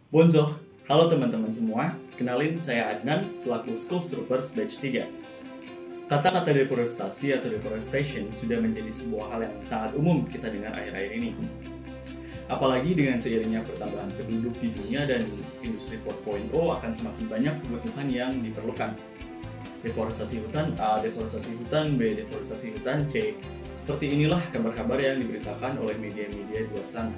Bonjour, halo teman-teman semua. Kenalin, saya Adnan selaku School Troopers Batch 3. Kata-kata deforestasi atau deforestation sudah menjadi sebuah hal yang sangat umum kita dengar akhir-akhir ini. Apalagi dengan seiringnya pertambahan penduduk di dunia dan industri 4.0 akan semakin banyak kebutuhan yang diperlukan. Deforestasi hutan A, deforestasi hutan B, deforestasi hutan C. Seperti inilah kabar-kabar yang diberitakan oleh media-media di luar sana.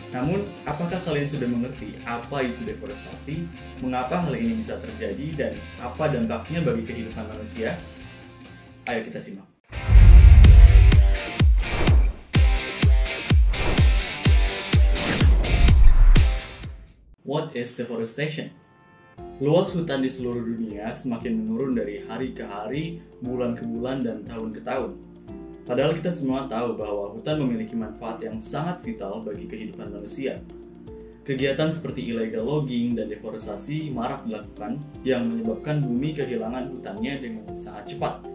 Namun, apakah kalian sudah mengerti apa itu deforestasi, mengapa hal ini bisa terjadi, dan apa dampaknya bagi kehidupan manusia? Ayo kita simak. What is deforestation? Luas hutan di seluruh dunia semakin menurun dari hari ke hari, bulan ke bulan, dan tahun ke tahun. Padahal kita semua tahu bahwa hutan memiliki manfaat yang sangat vital bagi kehidupan manusia. Kegiatan seperti illegal logging dan deforestasi marak dilakukan yang menyebabkan bumi kehilangan hutannya dengan sangat cepat.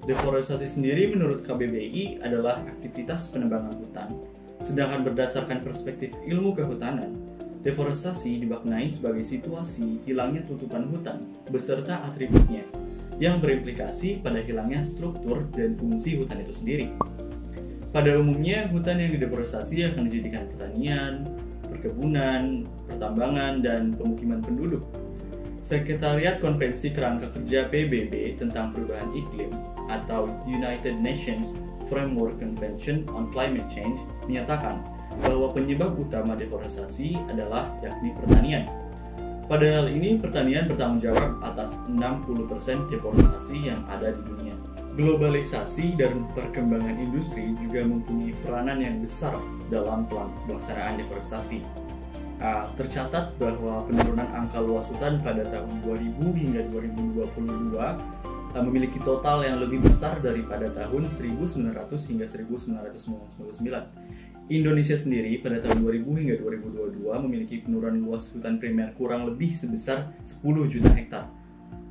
Deforestasi sendiri menurut KBBI adalah aktivitas penebangan hutan, sedangkan berdasarkan perspektif ilmu kehutanan, deforestasi dimaknai sebagai situasi hilangnya tutupan hutan beserta atributnya, yang berimplikasi pada hilangnya struktur dan fungsi hutan itu sendiri. Pada umumnya, hutan yang dideforestasi akan dijadikan pertanian, perkebunan, pertambangan, dan pemukiman penduduk. Sekretariat Konvensi Kerangka Kerja PBB tentang Perubahan Iklim atau United Nations Framework Convention on Climate Change menyatakan bahwa penyebab utama deforestasi adalah yakni pertanian. Pada hal ini, pertanian bertanggung jawab atas 60% deforestasi yang ada di dunia. Globalisasi dan perkembangan industri juga mempunyai peranan yang besar dalam pelaksanaan deforestasi. Tercatat bahwa penurunan angka luas hutan pada tahun 2000 hingga 2022 memiliki total yang lebih besar daripada tahun 1900 hingga 1999. Indonesia sendiri pada tahun 2000 hingga 2022 memiliki penurunan luas hutan primer kurang lebih sebesar 10 juta hektar.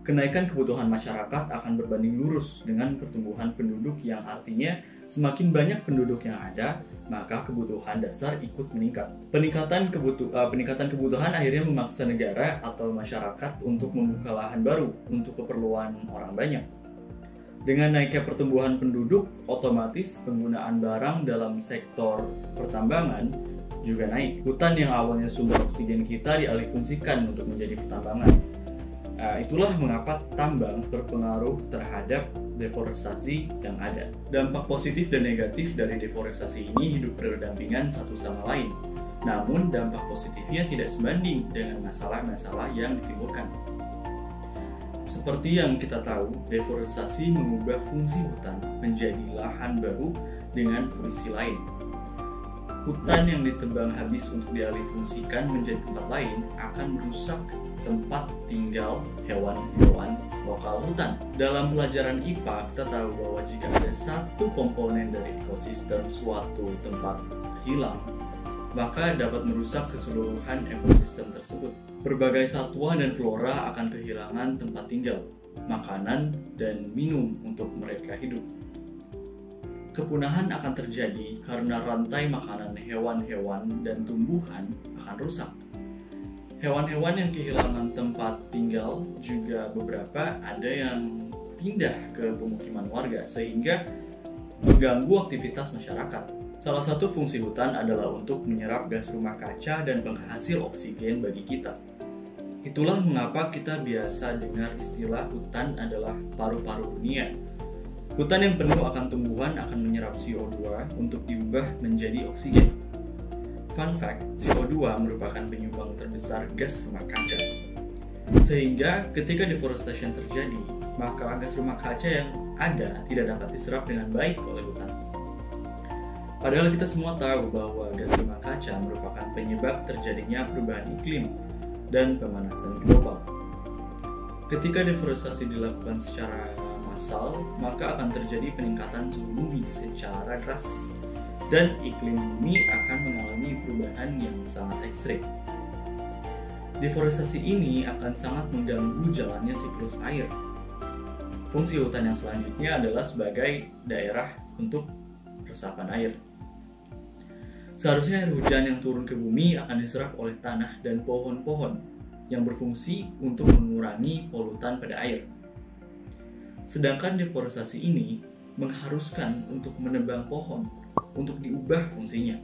Kenaikan kebutuhan masyarakat akan berbanding lurus dengan pertumbuhan penduduk, yang artinya semakin banyak penduduk yang ada, maka kebutuhan dasar ikut meningkat. Peningkatan kebutuhan akhirnya memaksa negara atau masyarakat untuk membuka lahan baru untuk keperluan orang banyak. Dengan naiknya pertumbuhan penduduk, otomatis penggunaan barang dalam sektor pertambangan juga naik. Hutan yang awalnya sumber oksigen kita dialihfungsikan untuk menjadi pertambangan. Itulah mengapa tambang berpengaruh terhadap deforestasi yang ada. Dampak positif dan negatif dari deforestasi ini hidup berdampingan satu sama lain. Namun dampak positifnya tidak sebanding dengan masalah-masalah yang ditimbulkan. Seperti yang kita tahu, deforestasi mengubah fungsi hutan menjadi lahan baru dengan fungsi lain. Hutan yang ditebang habis untuk dialihfungsikan menjadi tempat lain akan merusak tempat tinggal hewan-hewan lokal hutan. Dalam pelajaran IPA, kita tahu bahwa jika ada satu komponen dari ekosistem suatu tempat hilang, maka dapat merusak keseluruhan ekosistem tersebut. Berbagai satwa dan flora akan kehilangan tempat tinggal, makanan, dan minum untuk mereka hidup. Kepunahan akan terjadi karena rantai makanan hewan-hewan dan tumbuhan akan rusak. Hewan-hewan yang kehilangan tempat tinggal juga beberapa ada yang pindah ke pemukiman warga sehingga mengganggu aktivitas masyarakat. Salah satu fungsi hutan adalah untuk menyerap gas rumah kaca dan penghasil oksigen bagi kita. Itulah mengapa kita biasa dengar istilah hutan adalah paru-paru dunia. Hutan yang penuh akan tumbuhan akan menyerap CO2 untuk diubah menjadi oksigen. Fun fact, CO2 merupakan penyumbang terbesar gas rumah kaca. Sehingga ketika deforestation terjadi, maka gas rumah kaca yang ada tidak dapat diserap dengan baik oleh hutan. Padahal kita semua tahu bahwa gas rumah kaca merupakan penyebab terjadinya perubahan iklim dan pemanasan global. Ketika deforestasi dilakukan secara massal, maka akan terjadi peningkatan suhu bumi secara drastis dan iklim bumi akan mengalami perubahan yang sangat ekstrim. Deforestasi ini akan sangat mengganggu jalannya siklus air. Fungsi hutan yang selanjutnya adalah sebagai daerah untuk resapan air. Seharusnya air hujan yang turun ke bumi akan diserap oleh tanah dan pohon-pohon yang berfungsi untuk mengurangi polutan pada air. Sedangkan deforestasi ini mengharuskan untuk menebang pohon untuk diubah fungsinya.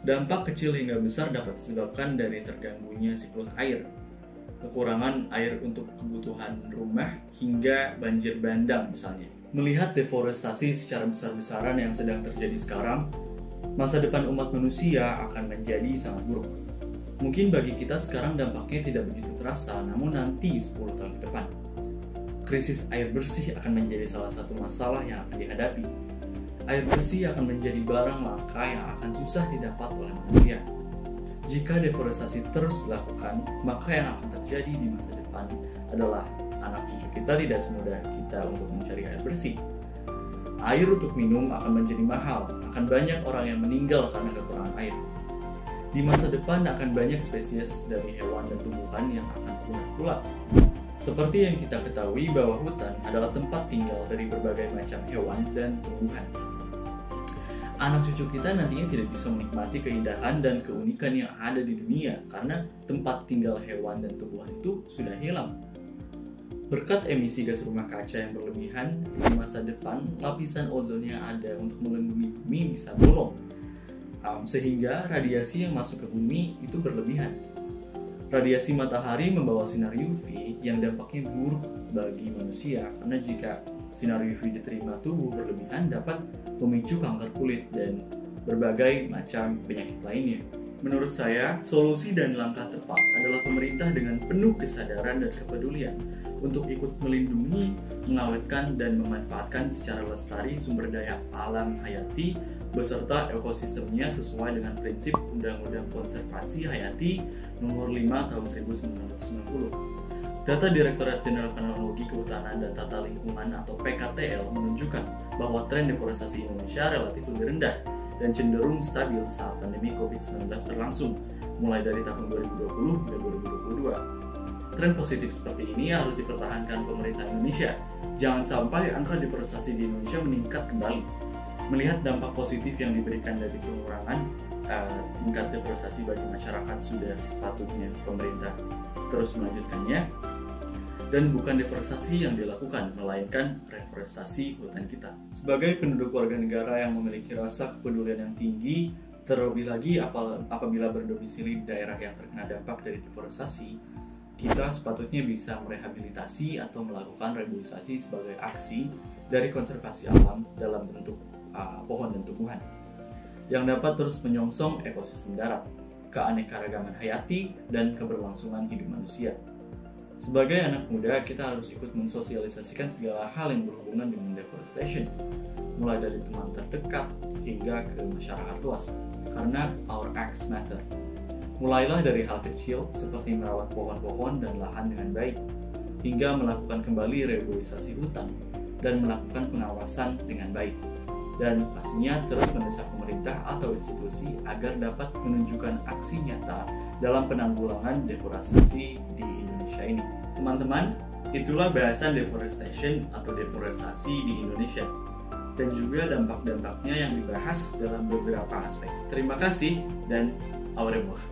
Dampak kecil hingga besar dapat disebabkan dari terganggunya siklus air, kekurangan air untuk kebutuhan rumah, hingga banjir bandang misalnya. Melihat deforestasi secara besar-besaran yang sedang terjadi sekarang, masa depan umat manusia akan menjadi sangat buruk. Mungkin bagi kita sekarang dampaknya tidak begitu terasa, namun nanti 10 tahun ke depan, krisis air bersih akan menjadi salah satu masalah yang akan dihadapi. Air bersih akan menjadi barang langka yang akan susah didapat oleh manusia. Jika deforestasi terus dilakukan, maka yang akan terjadi di masa depan adalah anak cucu kita tidak semudah kita untuk mencari air bersih. Air untuk minum akan menjadi mahal, akan banyak orang yang meninggal karena kekurangan air. Di masa depan akan banyak spesies dari hewan dan tumbuhan yang akan punah pula. Seperti yang kita ketahui bahwa hutan adalah tempat tinggal dari berbagai macam hewan dan tumbuhan. Anak cucu kita nantinya tidak bisa menikmati keindahan dan keunikan yang ada di dunia karena tempat tinggal hewan dan tumbuhan itu sudah hilang. Berkat emisi gas rumah kaca yang berlebihan, di masa depan lapisan ozon yang ada untuk melindungi bumi bisa bolong, sehingga radiasi yang masuk ke bumi itu berlebihan. Radiasi matahari membawa sinar UV yang dampaknya buruk bagi manusia karena jika sinar UV diterima tubuh berlebihan dapat memicu kanker kulit dan berbagai macam penyakit lainnya. Menurut saya, solusi dan langkah tepat adalah pemerintah dengan penuh kesadaran dan kepedulian untuk ikut melindungi, mengawetkan, dan memanfaatkan secara lestari sumber daya alam hayati beserta ekosistemnya sesuai dengan prinsip Undang-Undang Konservasi Hayati Nomor 5 Tahun 1990. Data Direktorat Jenderal Teknologi Kehutanan dan Tata Lingkungan atau PKTL menunjukkan bahwa tren deforestasi Indonesia relatif lebih rendah dan cenderung stabil saat pandemi COVID-19 berlangsung, mulai dari tahun 2020 hingga 2022. Tren positif seperti ini harus dipertahankan pemerintah Indonesia. Jangan sampai angka deforestasi di Indonesia meningkat kembali. Melihat dampak positif yang diberikan dari pengurangan tingkat deforestasi bagi masyarakat, sudah sepatutnya pemerintah terus melanjutkannya. Dan bukan deforestasi yang dilakukan, melainkan reforestasi hutan kita. Sebagai penduduk warga negara yang memiliki rasa kepedulian yang tinggi, terlebih lagi apabila berdomisili di daerah yang terkena dampak dari deforestasi, kita sepatutnya bisa merehabilitasi atau melakukan reboisasi sebagai aksi dari konservasi alam dalam bentuk pohon dan tumbuhan yang dapat terus menyongsong ekosistem darat, keanekaragaman hayati, dan keberlangsungan hidup manusia. Sebagai anak muda, kita harus ikut mensosialisasikan segala hal yang berhubungan dengan deforestation, mulai dari teman terdekat hingga ke masyarakat luas, karena our acts matter. Mulailah dari hal kecil seperti merawat pohon-pohon dan lahan dengan baik, hingga melakukan kembali reboisasi hutan dan melakukan pengawasan dengan baik. Dan pastinya terus mendesak pemerintah atau institusi agar dapat menunjukkan aksi nyata dalam penanggulangan deforestasi di Indonesia ini. Teman-teman, itulah bahasan deforestation atau deforestasi di Indonesia dan juga dampak-dampaknya yang dibahas dalam beberapa aspek. Terima kasih dan au revoir.